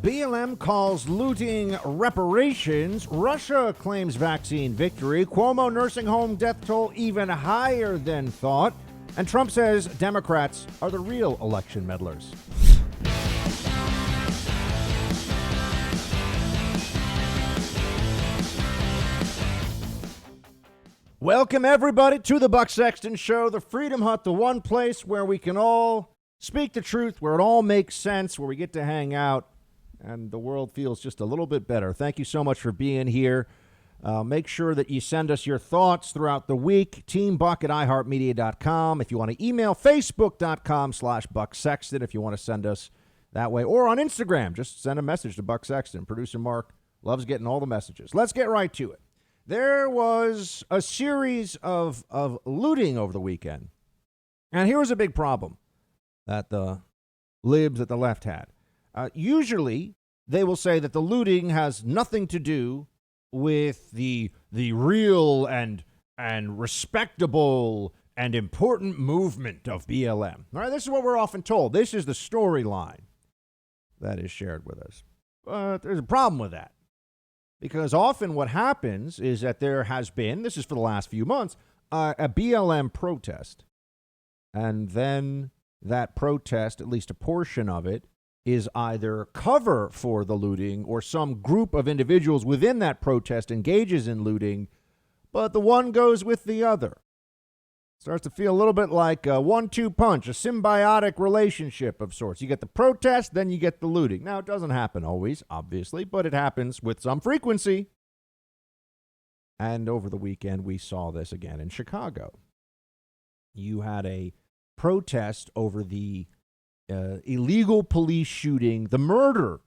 BLM calls looting reparations. Russia claims vaccine victory. Cuomo nursing home death toll even higher than thought. And Trump says Democrats are the real election meddlers. Welcome, everybody, to the Buck Sexton Show, the Freedom Hut, the one place where we can all speak the truth, where it all makes sense, where we get to hang out, and the world feels just a little bit better. Thank you so much for being here. Make sure that you send us your thoughts throughout the week. teambuck@iheartmedia.com. If you want to email, facebook.com/Buck Sexton if you want to send us that way. Or on Instagram, just send a message to Buck Sexton. Producer Mark loves getting all the messages. Let's get right to it. There was a series of looting over the weekend. And here was a big problem that the libs at the left had. Usually, they will say that the looting has nothing to do with the real and respectable and important movement of BLM. All right, this is what we're often told. This is the storyline that is shared with us. But there's a problem with that. Because often what happens is that there has been, this is for the last few months, a BLM protest. And then that protest, at least a portion of it, is either cover for the looting or some group of individuals within that protest engages in looting, but the one goes with the other. Starts to feel a little bit like a 1-2 punch, a symbiotic relationship of sorts. You get the protest, then you get the looting. Now, it doesn't happen always, obviously, but it happens with some frequency. And over the weekend, we saw this again in Chicago. You had a protest over the illegal police shooting, the murder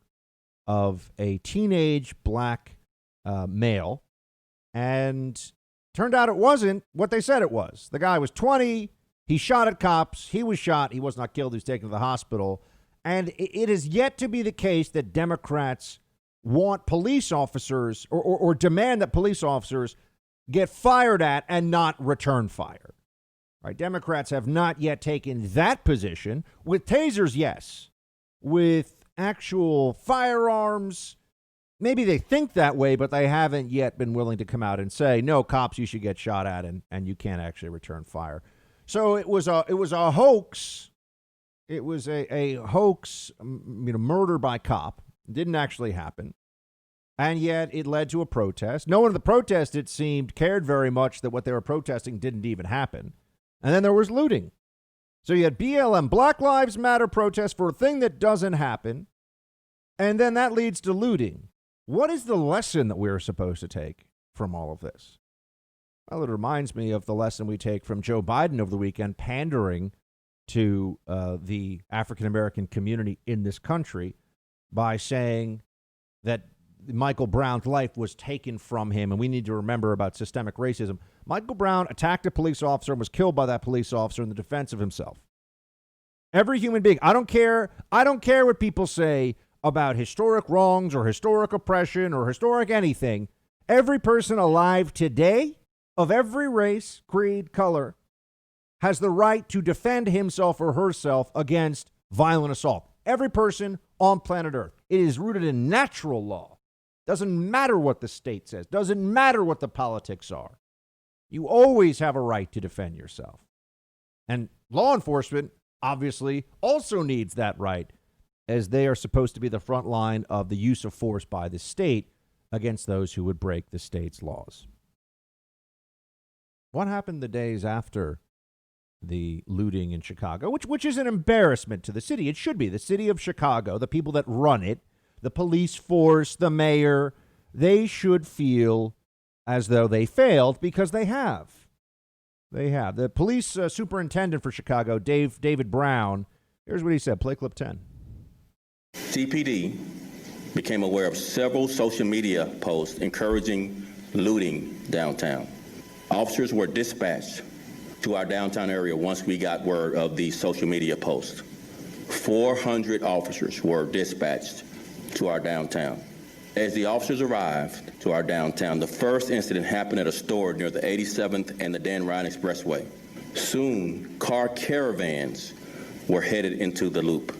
of a teenage black male, and turned out it wasn't what they said it was. The guy was 20. He shot at cops. He was shot. He was not killed. He was taken to the hospital. And it is yet to be the case that Democrats want police officers or demand that police officers get fired at and not return fire. Right? Democrats have not yet taken that position. With tasers, yes. With actual firearms, maybe they think that way, but they haven't yet been willing to come out and say, no, cops, you should get shot at and you can't actually return fire. So it was a hoax. It was a hoax, murder by cop. It didn't actually happen. And yet it led to a protest. No one in the protest, it seemed, cared very much that what they were protesting didn't even happen. And then there was looting. So you had BLM, Black Lives Matter protest for a thing that doesn't happen. And then that leads to looting. What is the lesson that we're supposed to take from all of this? Well, it reminds me of the lesson we take from Joe Biden over the weekend, pandering to the African-American community in this country by saying that Michael Brown's life was taken from him, and we need to remember about systemic racism. Michael Brown attacked a police officer and was killed by that police officer in the defense of himself. Every human being, I don't care what people say about historic wrongs or historic oppression or historic anything. Every person alive today, of every race, creed, color, has the right to defend himself or herself against violent assault. Every person on planet Earth. It is rooted in natural law. Doesn't matter what the state says. Doesn't matter what the politics are. You always have a right to defend yourself. And law enforcement, obviously, also needs that right, as they are supposed to be the front line of the use of force by the state against those who would break the state's laws. What happened the days after the looting in Chicago, which is an embarrassment to the city? It should be. The city of Chicago, the people that run it, the police force, the mayor, they should feel as though they failed because they have. They have. The police superintendent for Chicago, David Brown, here's what he said. Play clip 10. CPD became aware of several social media posts encouraging looting downtown. Officers were dispatched to our downtown area once we got word of these social media posts. 400 officers were dispatched to our downtown. As the officers arrived to our downtown, the first incident happened at a store near the 87th and the Dan Ryan Expressway. Soon, car caravans were headed into the loop.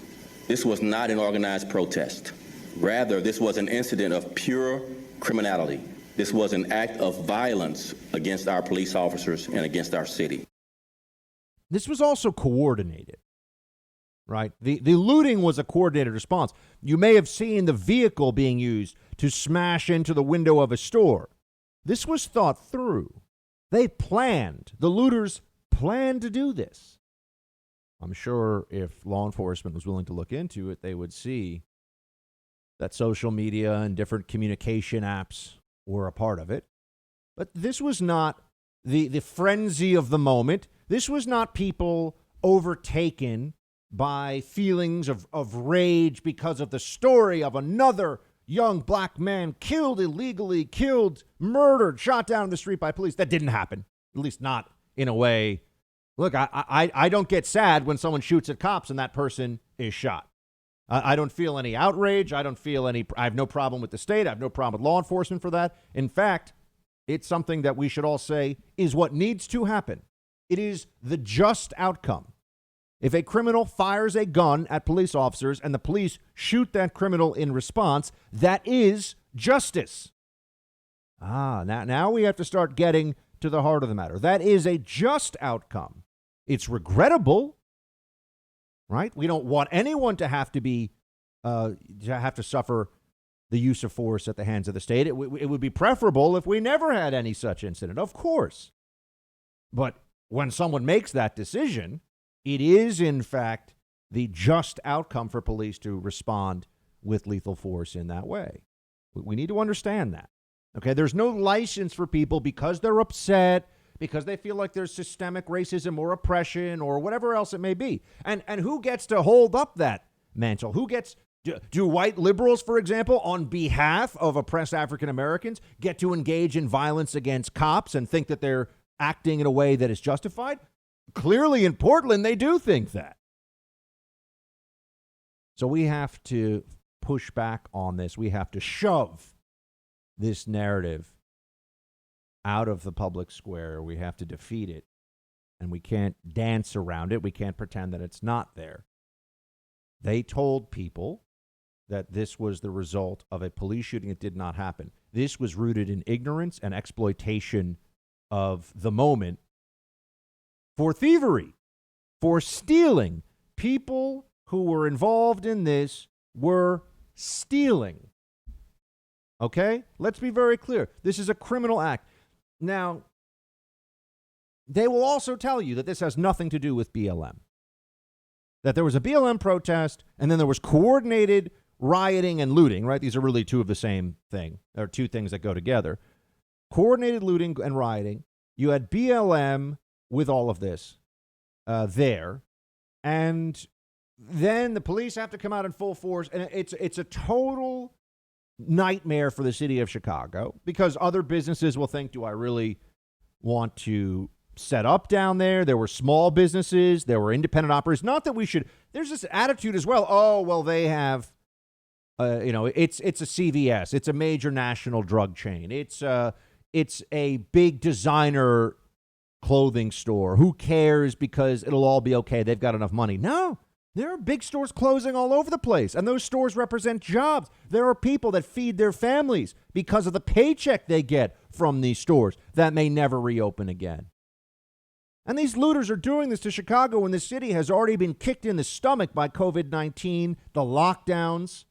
This was not an organized protest. Rather, this was an incident of pure criminality. This was an act of violence against our police officers and against our city. This was also coordinated, right? The looting was a coordinated response. You may have seen the vehicle being used to smash into the window of a store. This was thought through. They planned. The looters planned to do this. I'm sure if law enforcement was willing to look into it, they would see that social media and different communication apps were a part of it. But this was not the frenzy of the moment. This was not people overtaken by feelings of rage because of the story of another young black man killed illegally, murdered, shot down in the street by police. That didn't happen, at least not in a way. Look, I don't get sad when someone shoots at cops and that person is shot. I don't feel any outrage. I have no problem with the state. I have no problem with law enforcement for that. In fact, it's something that we should all say is what needs to happen. It is the just outcome. If a criminal fires a gun at police officers and the police shoot that criminal in response, that is justice. Now we have to start getting to the heart of the matter. That is a just outcome. It's regrettable, right? We don't want anyone to have to suffer the use of force at the hands of the state. It would be preferable if we never had any such incident, of course. But when someone makes that decision, it is, in fact, the just outcome for police to respond with lethal force in that way. We need to understand that. Okay, there's no license for people because they're upset, because they feel like there's systemic racism or oppression or whatever else it may be. And who gets to hold up that mantle? Do white liberals, for example, on behalf of oppressed African Americans, get to engage in violence against cops and think that they're acting in a way that is justified? Clearly in Portland, they do think that. So we have to push back on this. We have to shove this narrative out of the public square. We have to defeat it. And we can't dance around it. We can't pretend that it's not there. They told people that this was the result of a police shooting. It did not happen. This was rooted in ignorance and exploitation of the moment for thievery, for stealing. People who were involved in this were stealing. Okay? Let's be very clear. This is a criminal act. Now, they will also tell you that this has nothing to do with BLM. That there was a BLM protest, and then there was coordinated rioting and looting, right? These are really two of the same thing. There are two things that go together. Coordinated looting and rioting. You had BLM with all of this there. And then the police have to come out in full force. And it's a total nightmare for the city of Chicago because other businesses will think, do I really want to set up down there? There were small businesses. There were independent operators. Not that we should. There's this attitude as well. Oh, well, they have, it's a CVS. It's a major national drug chain. It's a big designer clothing store. Who cares because it'll all be okay. They've got enough money. No, there are big stores closing all over the place, and those stores represent jobs. There are people that feed their families because of the paycheck they get from these stores that may never reopen again. And these looters are doing this to Chicago when the city has already been kicked in the stomach by COVID-19, the lockdowns,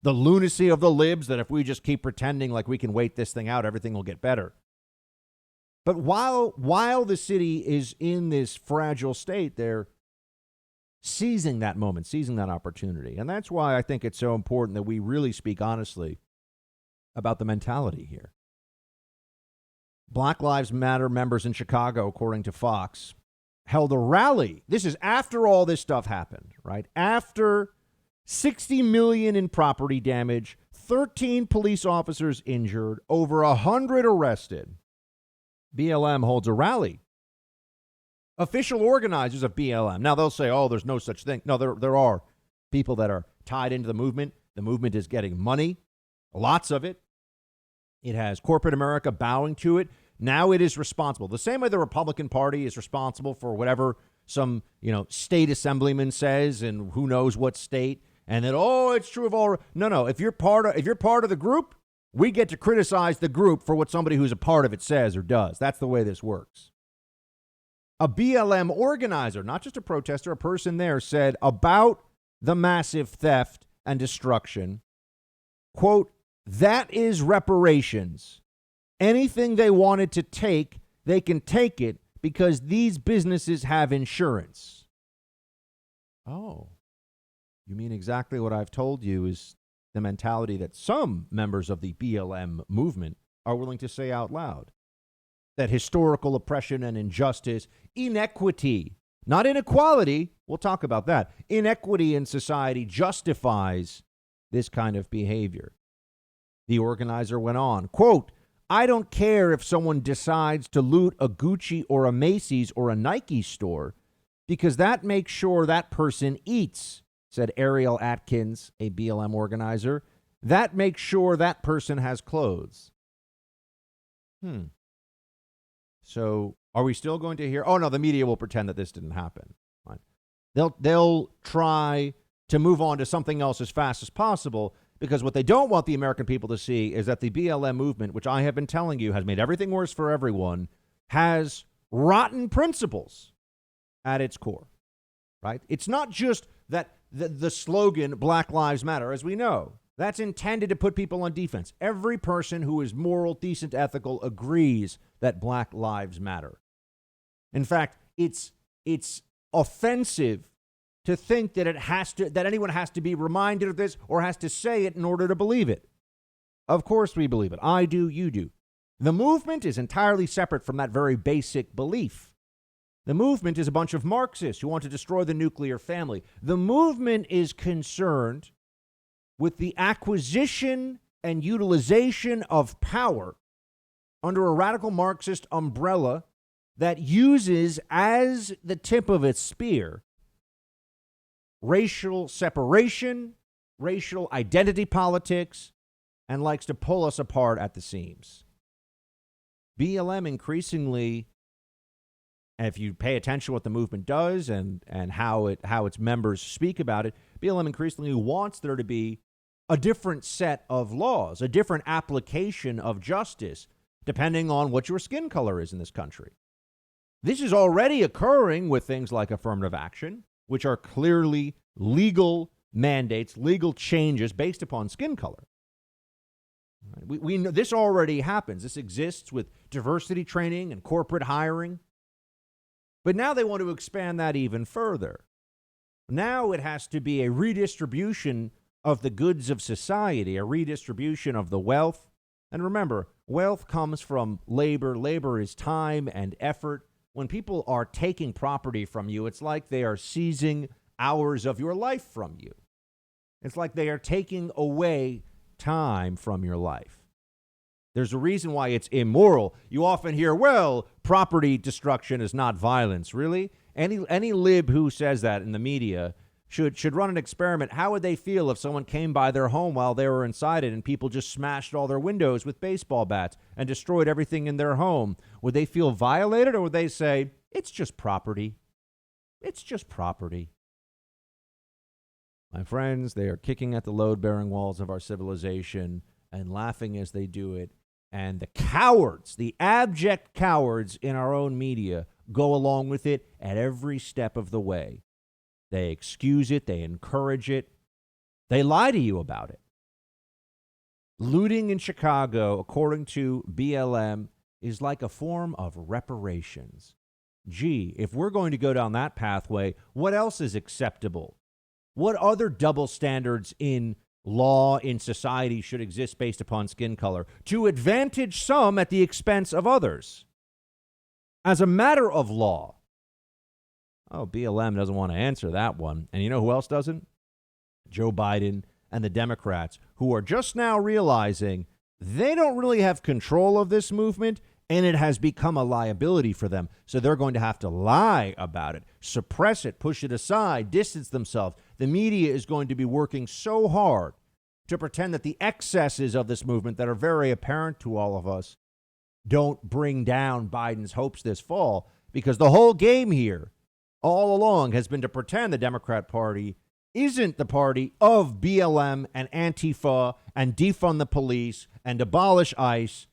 the lunacy of the libs that if we just keep pretending like we can wait this thing out, everything will get better. But while the city is in this fragile state, they're seizing that moment, seizing that opportunity. And that's why I think it's so important that we really speak honestly about the mentality here. Black Lives Matter members in Chicago, according to Fox, held a rally. This is after all this stuff happened, right? After $60 million in property damage, 13 police officers injured, over 100 arrested. BLM holds a rally. Official organizers of BLM. Now they'll say, oh, there's no such thing. No, there are people that are tied into the movement. The movement is getting money, lots of it. It has corporate America bowing to it. Now it is responsible. The same way the Republican Party is responsible for whatever some, state assemblyman says and who knows what state. and that, oh, it's true of all. No. If you're part of the group, we get to criticize the group for what somebody who's a part of it says or does. That's the way this works. A BLM organizer, not just a protester, a person there, said about the massive theft and destruction, quote, that is reparations. Anything they wanted to take, they can take it because these businesses have insurance. Oh, you mean exactly what I've told you is the mentality that some members of the BLM movement are willing to say out loud. That historical oppression and injustice, inequity, not inequality, we'll talk about that, inequity in society justifies this kind of behavior. The organizer went on, quote, I don't care if someone decides to loot a Gucci or a Macy's or a Nike store because that makes sure that person eats, said Ariel Atkins, a BLM organizer. That makes sure that person has clothes. So are we still going to hear, oh, no, the media will pretend that this didn't happen. Right? They'll try to move on to something else as fast as possible because what they don't want the American people to see is that the BLM movement, which I have been telling you has made everything worse for everyone, has rotten principles at its core. Right? It's not just that the slogan Black Lives Matter, as we know. That's intended to put people on defense. Every person who is moral, decent, ethical agrees that Black Lives Matter. In fact, it's offensive to think that anyone has to be reminded of this or has to say it in order to believe it. Of course we believe it. I do, you do. The movement is entirely separate from that very basic belief. The movement is a bunch of Marxists who want to destroy the nuclear family. The movement is concerned with the acquisition and utilization of power under a radical Marxist umbrella that uses as the tip of its spear racial separation, racial identity politics, and likes to pull us apart at the seams. BLM increasingly, and if you pay attention to what the movement does and how its members speak about it, BLM increasingly wants there to be a different set of laws, a different application of justice, depending on what your skin color is in this country. This is already occurring with things like affirmative action, which are clearly legal mandates, legal changes based upon skin color. We know this already happens. This exists with diversity training and corporate hiring. But now they want to expand that even further. Now it has to be a redistribution of the goods of society, a redistribution of the wealth. And remember, wealth comes from labor. Labor is time and effort. When people are taking property from you, it's like they are seizing hours of your life from you. It's like they are taking away time from your life. There's a reason why it's immoral. You often hear, well, property destruction is not violence. Really? Any lib who says that in the media should run an experiment. How would they feel if someone came by their home while they were inside it and people just smashed all their windows with baseball bats and destroyed everything in their home? Would they feel violated, or would they say, it's just property? It's just property. My friends, they are kicking at the load-bearing walls of our civilization and laughing as they do it. And the cowards, the abject cowards in our own media go along with it at every step of the way. They excuse it. They encourage it. They lie to you about it. Looting in Chicago, according to BLM, is like a form of reparations. Gee, if we're going to go down that pathway, what else is acceptable? What other double standards in law in society should exist based upon skin color to advantage some at the expense of others? As a matter of law, BLM doesn't want to answer that one. And you know who else doesn't? Joe Biden and the Democrats, who are just now realizing they don't really have control of this movement, and it has become a liability for them. So they're going to have to lie about it, suppress it, push it aside, distance themselves. The media is going to be working so hard to pretend that the excesses of this movement that are very apparent to all of us don't bring down Biden's hopes this fall, because the whole game here all along has been to pretend the Democrat Party isn't the party of BLM and Antifa and defund the police and abolish ICE,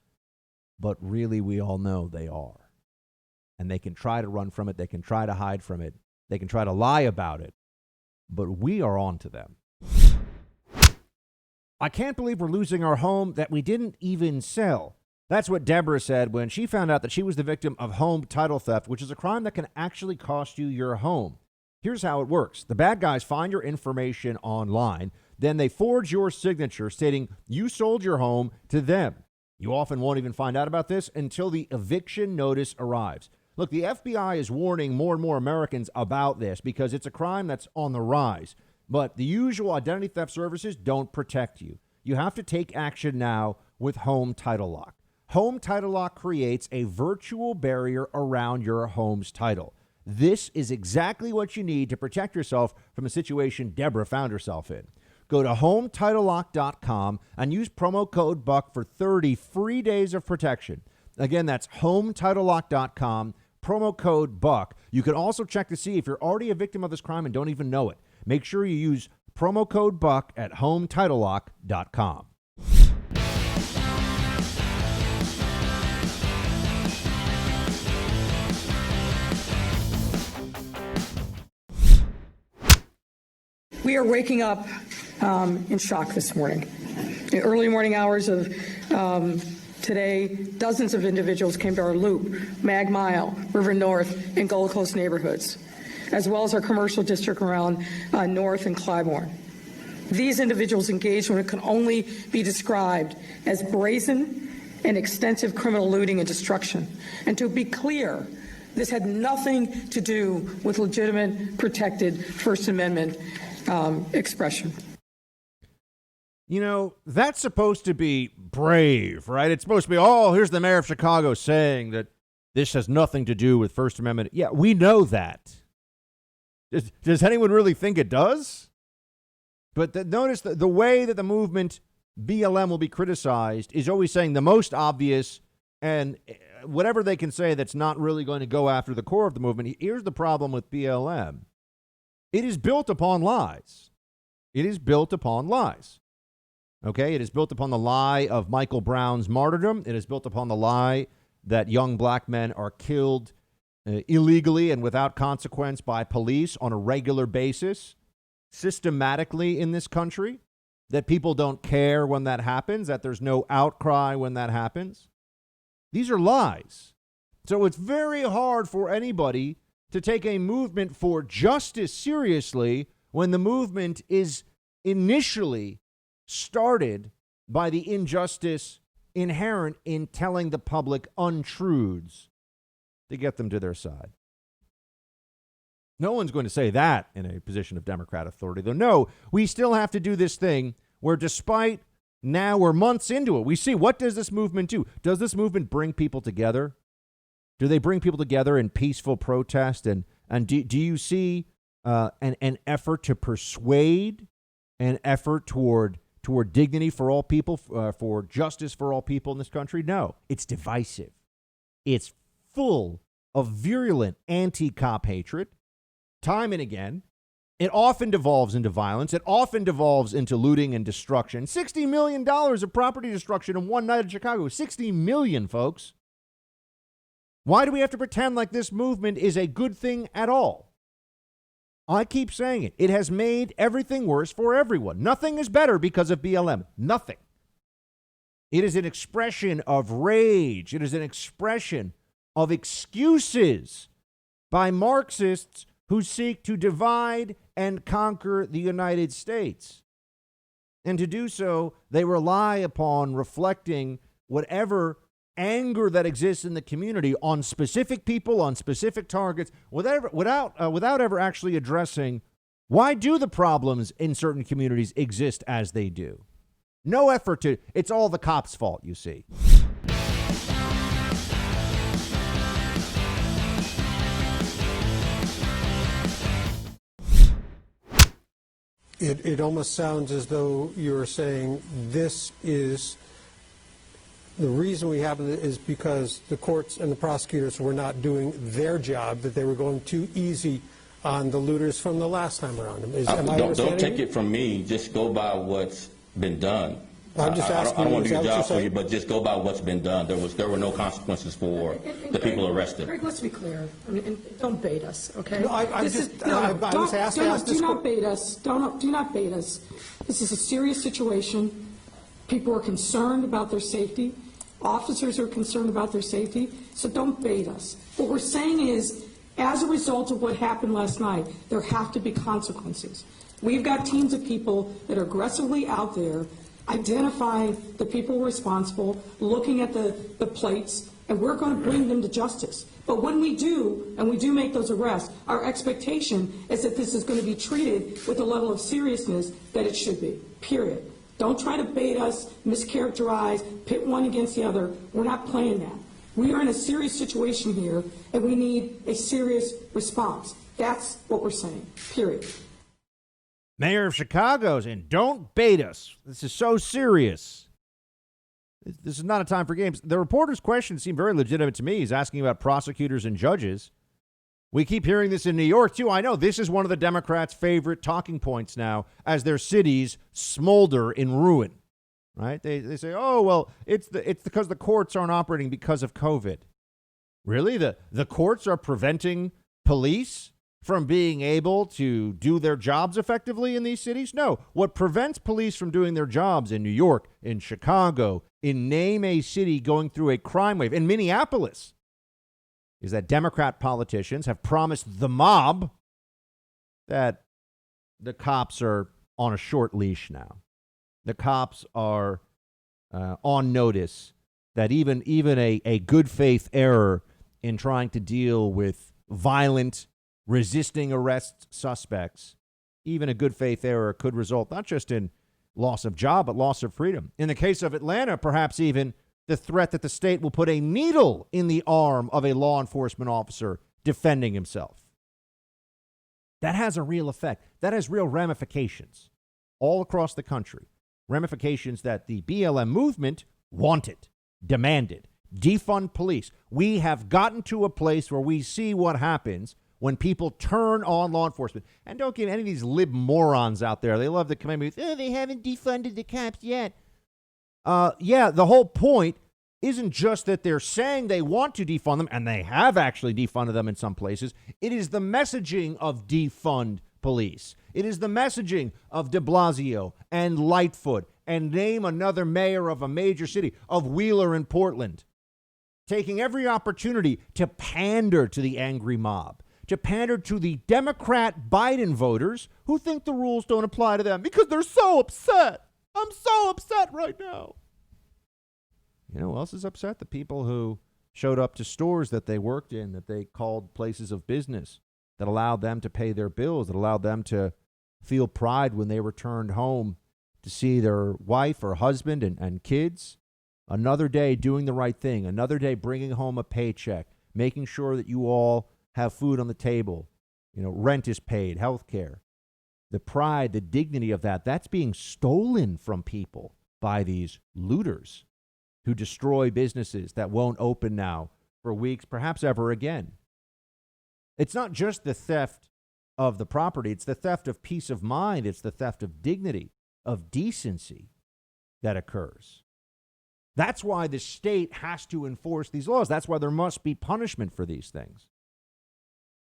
but really we all know they are. And they can try to run from it. They can try to hide from it. They can try to lie about it. But we are on to them. I can't believe we're losing our home that we didn't even sell. That's what Deborah said when she found out that she was the victim of home title theft, which is a crime that can actually cost you your home. Here's how it works. The bad guys find your information online. Then they forge your signature stating you sold your home to them. You often won't even find out about this until the eviction notice arrives. Look, the FBI is warning more and more Americans about this because it's a crime that's on the rise. But the usual identity theft services don't protect you. You have to take action now with Home Title Lock. Home Title Lock creates a virtual barrier around your home's title. This is exactly what you need to protect yourself from a situation Deborah found herself in. Go to HomeTitleLock.com and use promo code BUCK for 30 free days of protection. Again, that's HomeTitleLock.com, promo code BUCK. You can also check to see if you're already a victim of this crime and don't even know it. Make sure you use promo code BUCK at HomeTitleLock.com. We are waking up in shock this morning. In the early morning hours of today, dozens of individuals came to our Loop, Mag Mile, River North, and Gold Coast neighborhoods, as well as our commercial district around North and Clybourne. These individuals engaged in what can only be described as brazen and extensive criminal looting and destruction. And to be clear, this had nothing to do with legitimate, protected First Amendment expression. You know, that's supposed to be brave, right? It's supposed to be, oh, here's the mayor of Chicago saying that this has nothing to do with First Amendment. Yeah, we know that. Does anyone really think it does? But notice the way that the movement BLM will be criticized is always saying the most obvious and whatever they can say that's not really going to go after the core of the movement. Here's the problem with BLM. It is built upon lies. It is built upon lies. Okay? It is built upon the lie of Michael Brown's martyrdom. It is built upon the lie that young black men are killed illegally and without consequence by police on a regular basis, systematically in this country, that people don't care when that happens, that there's no outcry when that happens. These are lies. So it's very hard for anybody to take a movement for justice seriously when the movement is initially started by the injustice inherent in telling the public untruths to get them to their side. No one's going to say that in a position of Democrat authority, though. No, we still have to do this thing where despite now we're months into it, we see what does this movement do? Does this movement bring people together? Do they bring people together in peaceful protest? And do you see an effort to persuade, an effort toward dignity for all people, for justice for all people in this country? No, it's divisive. It's full of virulent anti-cop hatred, time and again. It often devolves into violence. It often devolves into looting and destruction. $60 million of property destruction in one night in Chicago. $60 million, folks. Why do we have to pretend like this movement is a good thing at all? I keep saying it. It has made everything worse for everyone. Nothing is better because of BLM. Nothing. It is an expression of rage. It is an expression of excuses by Marxists who seek to divide and conquer the United States. And to do so, they rely upon reflecting whatever anger that exists in the community on specific people, on specific targets, without ever actually addressing why do the problems in certain communities exist as they do. No effort to, it's all the cops' fault, you see. It almost sounds as though you're saying this is the reason we have it is because the courts and the prosecutors were not doing their job, that they were going too easy on the looters from the last time around. Am I Don't understanding take you? it from me. Just go by what's been done. I'm just asking I don't you, want is to do that your what job you're for you, saying? but just go by what's been done. There were no consequences for the people arrested. Greg, let's be clear. I mean, and don't bait us, okay? No, I was asked to ask this Do not bait us. Do not bait us. This is a serious situation. People are concerned about their safety. Officers are concerned about their safety. So don't bait us. What we're saying is, as a result of what happened last night, there have to be consequences. We've got teams of people that are aggressively out there identifying the people responsible, looking at the plates, and we're going to bring them to justice. But when we do, and we do make those arrests, our expectation is that this is going to be treated with the level of seriousness that it should be, period. Don't try to bait us, mischaracterize, pit one against the other. We're not playing that. We are in a serious situation here, and we need a serious response. That's what we're saying, period. Mayor of Chicago's in. Don't bait us. This is so serious. This is not a time for games. The reporter's question seemed very legitimate to me. He's asking about prosecutors and judges. We keep hearing this in New York, too. I know this is one of the Democrats' favorite talking points now as their cities smolder in ruin, right? They say, oh, well, it's because the courts aren't operating because of COVID. Really? The courts are preventing police from being able to do their jobs effectively in these cities? No. What prevents police from doing their jobs in New York, in Chicago, in name a city going through a crime wave, in Minneapolis, is that Democrat politicians have promised the mob that the cops are on a short leash now. The cops are on notice that even a good faith error in trying to deal with violent, resisting arrest suspects, even a good faith error could result not just in loss of job, but loss of freedom. In the case of Atlanta, perhaps even the threat that the state will put a needle in the arm of a law enforcement officer defending himself. That has a real effect. That has real ramifications all across the country. Ramifications that the BLM movement wanted, demanded. Defund police. We have gotten to a place where we see what happens when people turn on law enforcement. And don't get any of these lib morons out there. They love to come in with, oh, they haven't defunded the cops yet. Yeah, the whole point isn't just that they're saying they want to defund them, and they have actually defunded them in some places. It is the messaging of defund police. It is the messaging of de Blasio and Lightfoot and name another mayor of a major city, of Wheeler in Portland, taking every opportunity to pander to the angry mob, to pander to the Democrat Biden voters who think the rules don't apply to them because they're so upset. I'm so upset right now. You know who else is upset? The people who showed up to stores that they worked in, that they called places of business, that allowed them to pay their bills, that allowed them to feel pride when they returned home to see their wife or husband and kids. Another day doing the right thing, another day bringing home a paycheck, making sure that you all have food on the table, rent is paid, health care. The pride, the dignity of that's being stolen from people by these looters who destroy businesses that won't open now for weeks, perhaps ever again. It's not just the theft of the property. It's the theft of peace of mind. It's the theft of dignity, of decency that occurs. That's why the state has to enforce these laws. That's why there must be punishment for these things.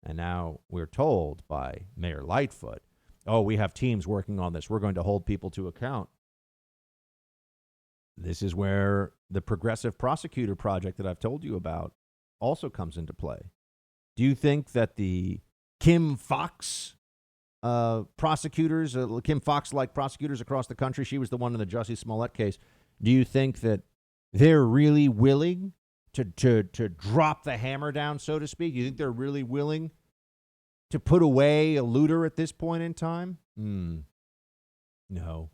And now we're told by Mayor Lightfoot, oh, we have teams working on this. We're going to hold people to account. This is where the progressive prosecutor project that I've told you about also comes into play. Do you think that the Kim Fox prosecutors, Kim Fox-like prosecutors across the country, she was the one in the Jussie Smollett case, do you think that they're really willing to drop the hammer down, so to speak? Do you think they're really willing to put away a looter at this point in time? No.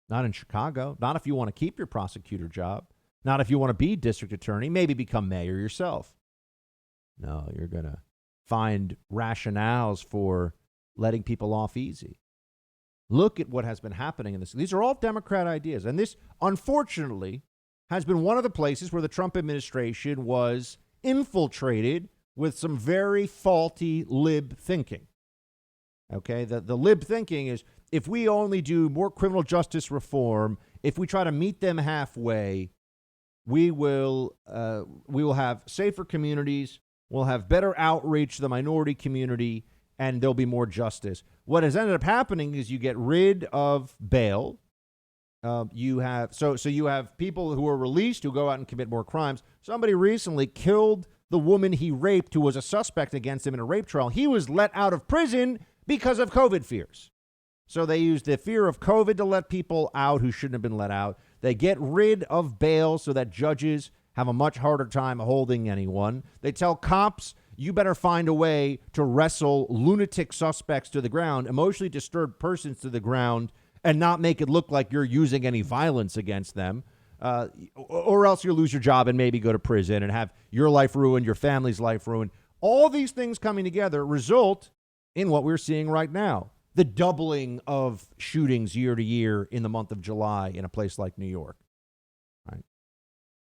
Not in Chicago. Not if you want to keep your prosecutor job. Not if you want to be district attorney, maybe become mayor yourself. No, you're going to find rationales for letting people off easy. Look at what has been happening in this. These are all Democrat ideas. And this, unfortunately, has been one of the places where the Trump administration was infiltrated with some very faulty lib thinking. Okay, the lib thinking is if we only do more criminal justice reform, if we try to meet them halfway, we will have safer communities, we'll have better outreach to the minority community, and there'll be more justice. What has ended up happening is you get rid of bail. You have people who are released who go out and commit more crimes. Somebody recently killed the woman he raped who was a suspect against him in a rape trial. He was let out of prison because of COVID fears. So they used the fear of COVID to let people out who shouldn't have been let out. They get rid of bail so that judges have a much harder time holding anyone. They tell cops, you better find a way to wrestle lunatic suspects to the ground, emotionally disturbed persons to the ground, and not make it look like you're using any violence against them. Or else you'll lose your job and maybe go to prison and have your life ruined, your family's life ruined. All these things coming together result in what we're seeing right now, the doubling of shootings year to year in the month of July in a place like New York. Right?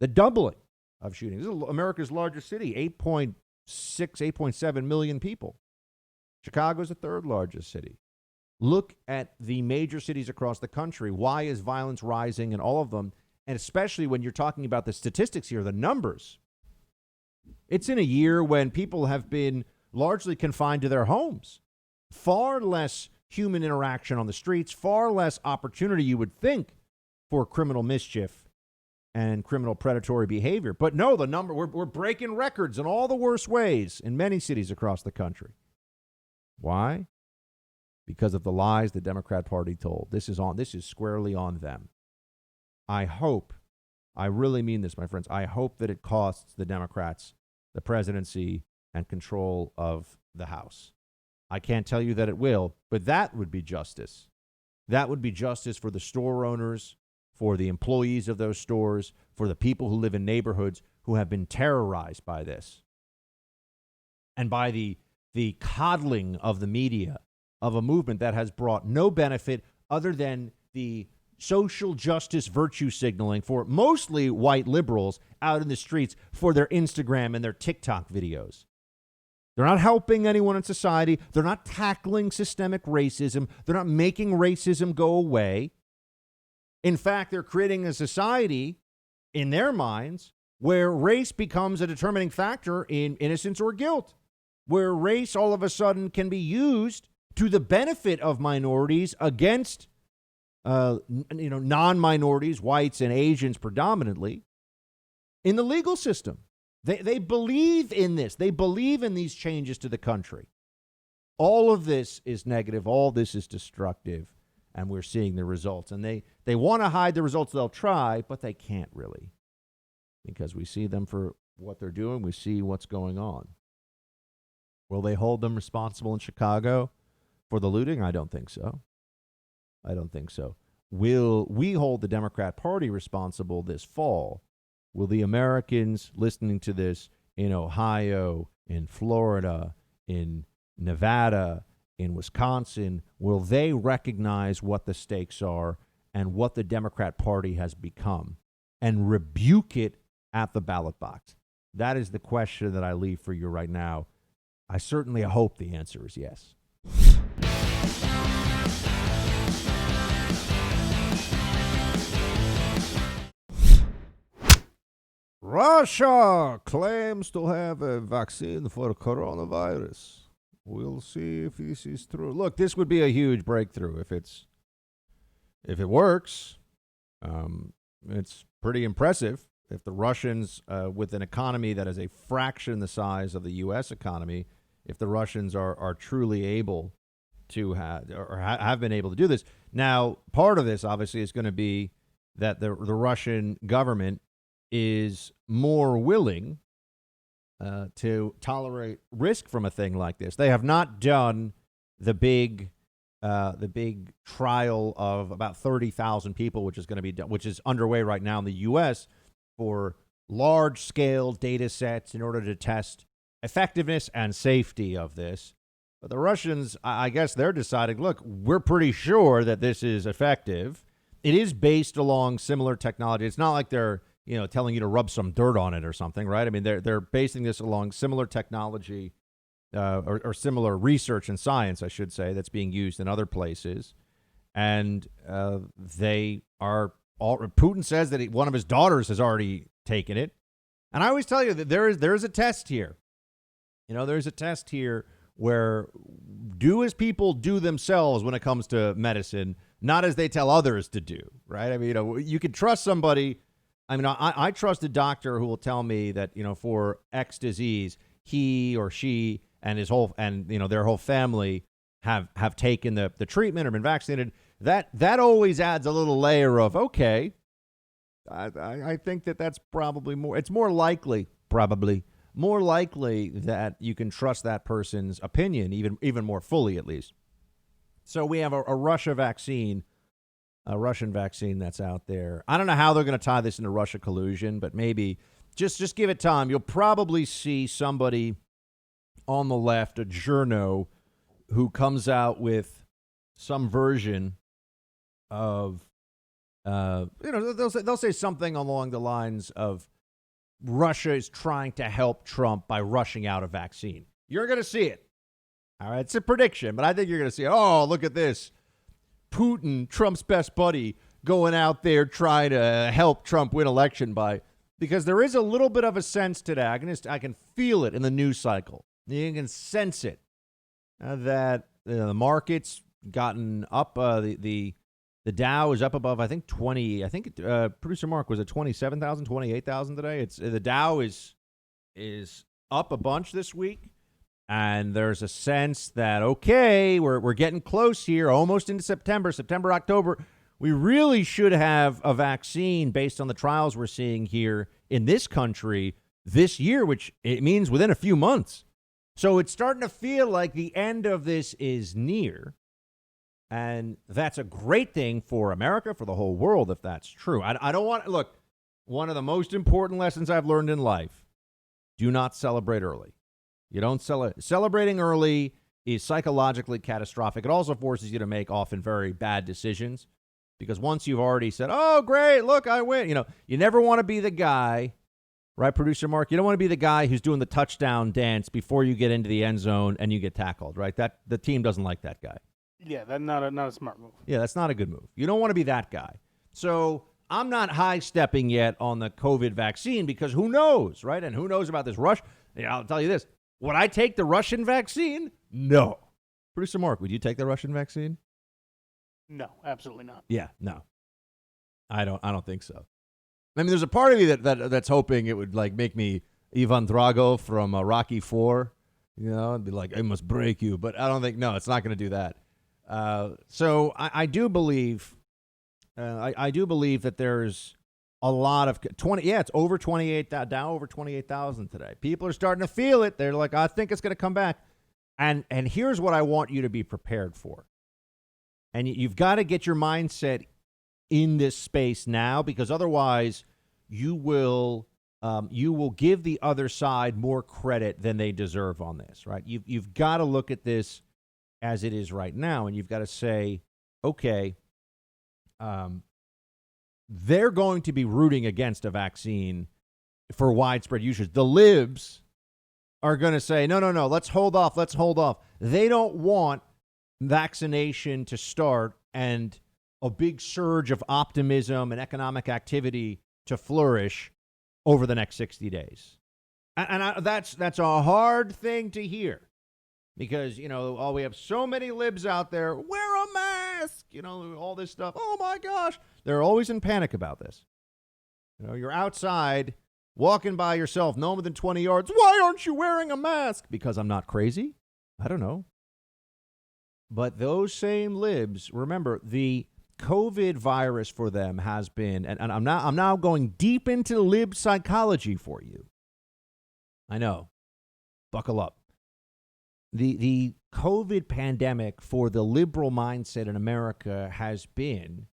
The doubling of shootings. This is America's largest city, 8.6, 8.7 million people. Chicago's the third largest city. Look at the major cities across the country. Why is violence rising in all of them? And especially when you're talking about the statistics here, the numbers. It's in a year when people have been largely confined to their homes. Far less human interaction on the streets, far less opportunity, you would think, for criminal mischief and criminal predatory behavior. But no, the number, we're breaking records in all the worst ways in many cities across the country. Why? Because of the lies the Democrat Party told. This is squarely on them. I hope, I really mean this, my friends, I hope that it costs the Democrats the presidency and control of the House. I can't tell you that it will, but that would be justice. That would be justice for the store owners, for the employees of those stores, for the people who live in neighborhoods who have been terrorized by this. And by the coddling of the media, of a movement that has brought no benefit other than the social justice virtue signaling for mostly white liberals out in the streets for their Instagram and their TikTok videos. They're not helping anyone in society. They're not tackling systemic racism. They're not making racism go away. In fact, they're creating a society in their minds where race becomes a determining factor in innocence or guilt, where race all of a sudden can be used to the benefit of minorities against non-minorities, whites and Asians predominantly, in the legal system. They believe in this. They believe in these changes to the country. All of this is negative. All this is destructive. And we're seeing the results. And they want to hide the results. They'll try, but they can't really. Because we see them for what they're doing. We see what's going on. Will they hold them responsible in Chicago for the looting? I don't think so. I don't think so. Will we hold the Democrat Party responsible this fall? Will the Americans listening to this in Ohio, in Florida, in Nevada, in Wisconsin, will they recognize what the stakes are and what the Democrat Party has become and rebuke it at the ballot box? That is the question that I leave for you right now. I certainly hope the answer is yes. Russia claims to have a vaccine for coronavirus. We'll see if this is true. Look, this would be a huge breakthrough if it works. It's pretty impressive if the Russians, with an economy that is a fraction the size of the U.S. economy, if the Russians are truly able to have been able to do this. Now, part of this obviously is going to be that the Russian government is more willing to tolerate risk from a thing like this. They have not done the big trial of about 30,000 people, which is underway right now in the U.S. for large-scale data sets in order to test effectiveness and safety of this. But the Russians, I guess they're deciding, look, we're pretty sure that this is effective. It is based along similar technology. It's not like they're telling you to rub some dirt on it or something, right? I mean, they're basing this along similar technology or similar research and science, I should say, that's being used in other places. And they are all. Putin says that one of his daughters has already taken it. And I always tell you that there is a test here. There's a test here where do as people do themselves when it comes to medicine, not as they tell others to do, right? I mean, you can trust somebody. I mean, I trust a doctor who will tell me that, for X disease, he or she and his whole their whole family have taken the treatment or been vaccinated. That always adds a little layer of, okay, I think that's probably more. It's more likely that you can trust that person's opinion even more fully, at least. So we have a Russian vaccine that's out there. I don't know how they're going to tie this into Russia collusion, but maybe just give it time. You'll probably see somebody on the left, a journo, who comes out with some version of, they'll say something along the lines of Russia is trying to help Trump by rushing out a vaccine. You're going to see it. All right, it's a prediction, but I think you're going to see, oh, look at this. Putin, Trump's best buddy, going out there trying to help Trump win election because there is a little bit of a sense today. I can feel it in the news cycle. You can sense it that the market's gotten up. The Dow is up above, I think, 20. I think producer Mark was at 27,000, 28,000 today. The Dow is up a bunch this week. And there's a sense that, okay, we're getting close here, almost into September, October. We really should have a vaccine based on the trials we're seeing here in this country this year, which it means within a few months. So it's starting to feel like the end of this is near. And that's a great thing for America, for the whole world, if that's true. I don't want, look, one of the most important lessons I've learned in life, do not celebrate early. You don't celebrating early is psychologically catastrophic. It also forces you to make often very bad decisions because once you've already said, oh, great, look, I win. You never want to be the guy, right, producer Mark? You don't want to be the guy who's doing the touchdown dance before you get into the end zone and you get tackled, right? That the team doesn't like that guy. Yeah, that's not a smart move. Yeah, that's not a good move. You don't want to be that guy. So I'm not high-stepping yet on the COVID vaccine because who knows, right? And who knows about this rush? I'll tell you this. Would I take the Russian vaccine? No. Producer Mark, would you take the Russian vaccine? No, absolutely not. Yeah, no. I don't think so. I mean, there's a part of me that's hoping it would make me Ivan Drago from Rocky IV, and be like, I must break you. But I don't think, no, it's not going to do that. So I do believe, I do believe that there's a lot of 20. Yeah, it's over 28, down over 28,000 today. People are starting to feel it. They're like, I think it's going to come back. And here's what I want you to be prepared for. And you've got to get your mindset in this space now, because otherwise you will give the other side more credit than they deserve on this, right? You've got to look at this as it is right now, and you've got to say, okay, they're going to be rooting against a vaccine for widespread usage. The libs are going to say, no, let's hold off. They don't want vaccination to start and a big surge of optimism and economic activity to flourish over the next 60 days. And that's a hard thing to hear because, we have so many libs out there, wear a mask, all this stuff. Oh, my gosh. They're always in panic about this. You're outside walking by yourself, no more than 20 yards. Why aren't you wearing a mask? Because I'm not crazy? I don't know. But those same libs, remember, the COVID virus for them has been, and I'm now going deep into lib psychology for you. I know. Buckle up. The COVID pandemic for the liberal mindset in America has been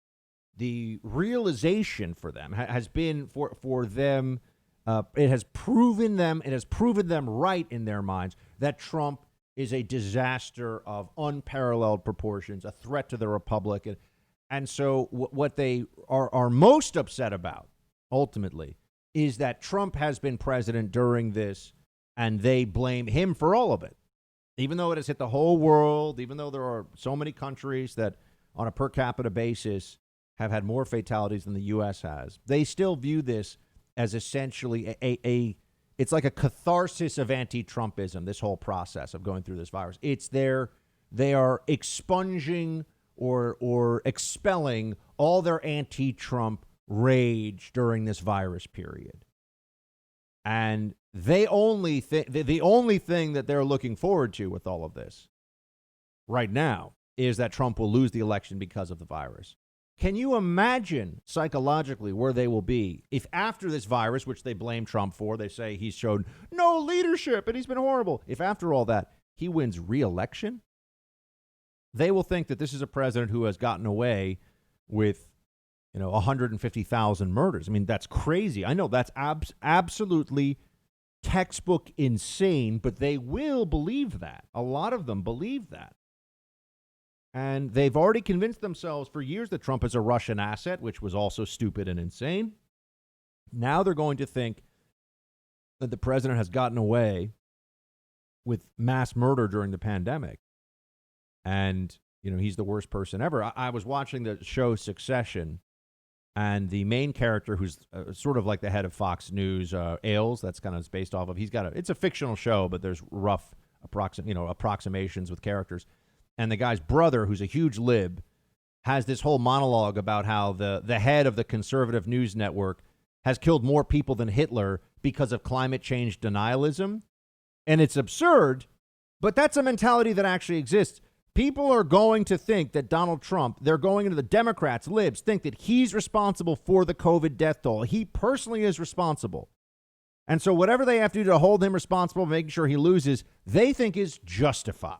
the realization for them, has been for them, it has proven them right in their minds that Trump is a disaster of unparalleled proportions, a threat to the republic. And so what they are most upset about, ultimately, is that Trump has been president during this, and they blame him for all of it. Even though it has hit the whole world, even though there are so many countries that on a per capita basis have had more fatalities than the U.S. has, they still view this as essentially it's like a catharsis of anti-Trumpism, this whole process of going through this virus. They are expunging or expelling all their anti-Trump rage during this virus period. And the only thing that they're looking forward to with all of this right now is that Trump will lose the election because of the virus. Can you imagine psychologically where they will be if after this virus, which they blame Trump for, they say he's shown no leadership and he's been horrible. If after all that he wins re-election, they will think that this is a president who has gotten away with, 150,000 murders. I mean, that's crazy. I know that's absolutely textbook insane, but they will believe that. A lot of them believe that. And they've already convinced themselves for years that Trump is a Russian asset, which was also stupid and insane. Now they're going to think that the president has gotten away with mass murder during the pandemic. And, he's the worst person ever. I was watching the show Succession, and the main character, who's sort of like the head of Fox News, Ailes, that's kind of based off of, it's a fictional show, but there's rough approximations with characters. And the guy's brother, who's a huge lib, has this whole monologue about how the head of the conservative news network has killed more people than Hitler because of climate change denialism. And it's absurd, but that's a mentality that actually exists. People are going to think that Donald Trump, they're going into the Democrats, libs, think that he's responsible for the COVID death toll. He personally is responsible. And so whatever they have to do to hold him responsible, making sure he loses, they think is justified.